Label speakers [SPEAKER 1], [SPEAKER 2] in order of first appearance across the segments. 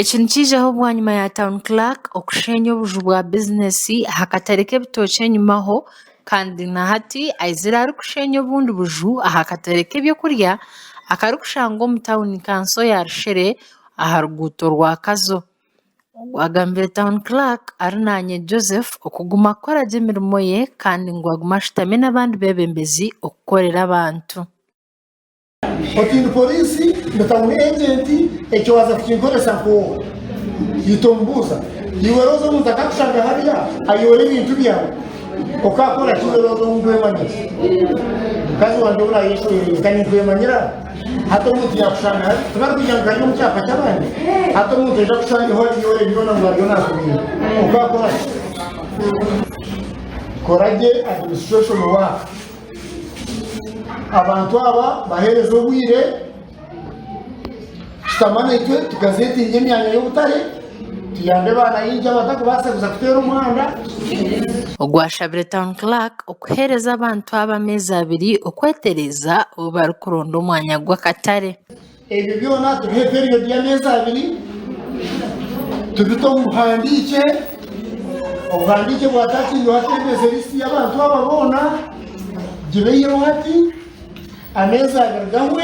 [SPEAKER 1] Ekintu kijeho bwanyuma ya Town Clerk okushenya obuju bwa bizinesi aha katare k'ebitookye enyumaho kandi na hati aizire arikushenya obundi buju aha katare k'ebyokurya akarikushanga omu tawuni kanso ya Rushere aha ruguuto rwa Kazo. Agambire Town Clerk Arinanye Joseph okuguma kukora gye emirimo ye kandi ngu aguma ashutami n'abandi beebembezi okukorera abantu.
[SPEAKER 2] Otindi polisi ndatauni agenti ekiwaza kukinkoresa nkowe yitombuza yiweroza omuntu akakushanga hariya ayore ebintu byawe okakora kiweroza omuntu wemanyisa mukazi wange ora yeshoyere kandi nkwemanyira hata omuntu yakushanga hari tubarikugira ngu ari omu kyapa ky'abandi hata omuntu eja kushanga ho yore byona ngu ariyo nakubwira okakora koragye administration work. Abantu aba bahereza obwire tutamana itwe tugazetinga emyanya y'obutare tuyambe baana yinja batakubaasa kuza kuteera omuhanda.
[SPEAKER 1] Ogwashabire Town Clerk okuhereza abantu aba amezi abiri okwetereza obu barikuronda omwanya gw'akatare.
[SPEAKER 2] Ebyo byona tubihe period y'amezi abiri tubite omu buhandiike obuhandiike bwatakiirwe hatembeze lisiti y'abantu aba boona gibeyireho hati amezi abiri gamwe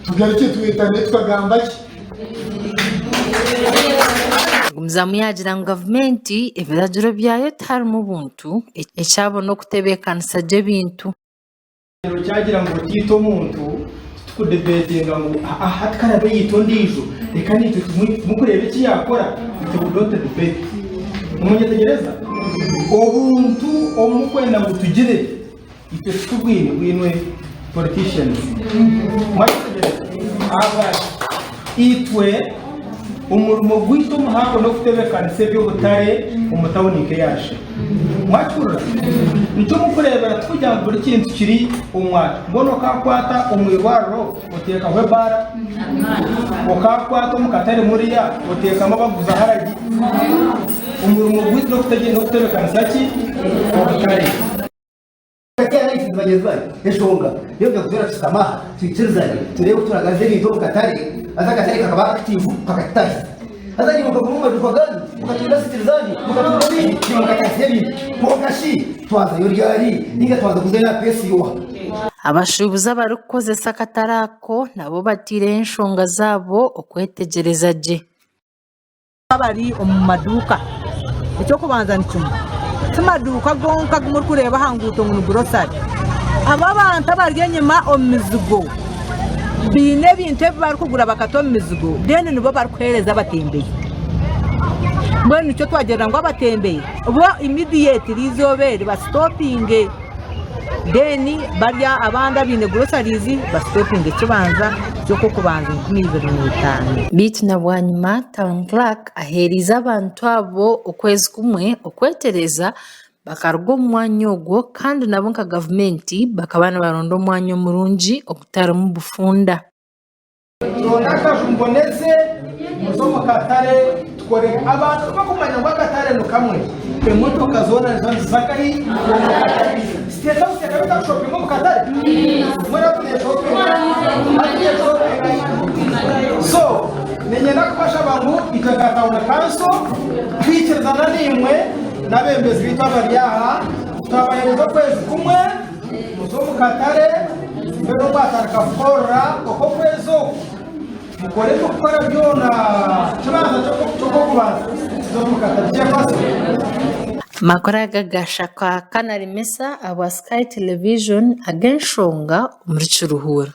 [SPEAKER 2] tugaruke tuwetane tukagamba ki
[SPEAKER 1] Omuzamu yagira ngu gavumenti ebiragiro byayo tiharimu buntu ekyabona okutebeekanisa gy'ebintu.
[SPEAKER 3] Kyagira ngu tiita omuntu tukudebetinga ngu hatikarabe yiita ondiijo reka niitwe tumukureeba eki yakora tubudote debate omunyetegereza obuntu omukwenda ngu tugire itwe tukubwine bwinwe politicians mwategereza abandi itwe umurimo gwito omuhako n'okutebeekanisa eby'obutare omu tawuni nke yashe mwakihurira nikyo mukureebera tukugira ngu buri kintu kiri omwata mbona okakwata omu irwariro oteekaho ebaara okakwata omu katare muriya oteekamu abaguza haragi umurimo gwito n'okutebeekanisa ki obutare
[SPEAKER 4] eshonga iyo byakutera tusamaha twikirizanye turebe turagaze ibintu mu katare aza katare kakaba active kakatahi aza ni mukaguma maduka gani mukatunda sitirizani mukatunda nini mukatasi ibintu pokashi twaza yo ryari ninga twaza kuzena pesi yo.
[SPEAKER 1] Abashubuzi abarikukozesa akatare ako nabo batiire enshonga zaabo okwetegereza gye.
[SPEAKER 5] Abari omu maduuka ekyokubanza ni kimwe amaduuka gonka gumuri kureeba hanguuto ngu grosari aba bantu abari enyuma omu mizigo biine ebintu ebi barikugura bakata omu mizigo deni nibo barikuhereza abatembeyi mbwenu nikyo twagerera ngu abatembeyi bo immediate riizoobeeri basitopinge deni barya abandi abaine grosarizi basitopinge ekibanza ky'okubanza 2025.
[SPEAKER 1] Bitu na bwanyuma Town Clerk aheerize abantu abo okwezi kumwe okwetereza bakaruga omu mwanya ogwo kandi nabo nka gavumenti bakaba nibaronda omwanya omurungi ogutarimu bufunda.
[SPEAKER 3] Ronda akajungoneze muzo mu katare tukore abantu bakumanya ngo akatare no kamwe emotoka zona zakayi siteta useka shopping mu katare mura kuri shopping so nenye nakufasha bangu ikagatauna kanso twikirana nimwe nabembezi bitu abaryaha twabahereza kwezi kumwe muzo mu katare mbero bataraka fora koko kwezo mukore gukora byona kibanza cyo kubanza zo mu katare cyangwa
[SPEAKER 1] Makora gagashaka Kanari Mesa aba Sky Television agenshonga muri Kiruhura.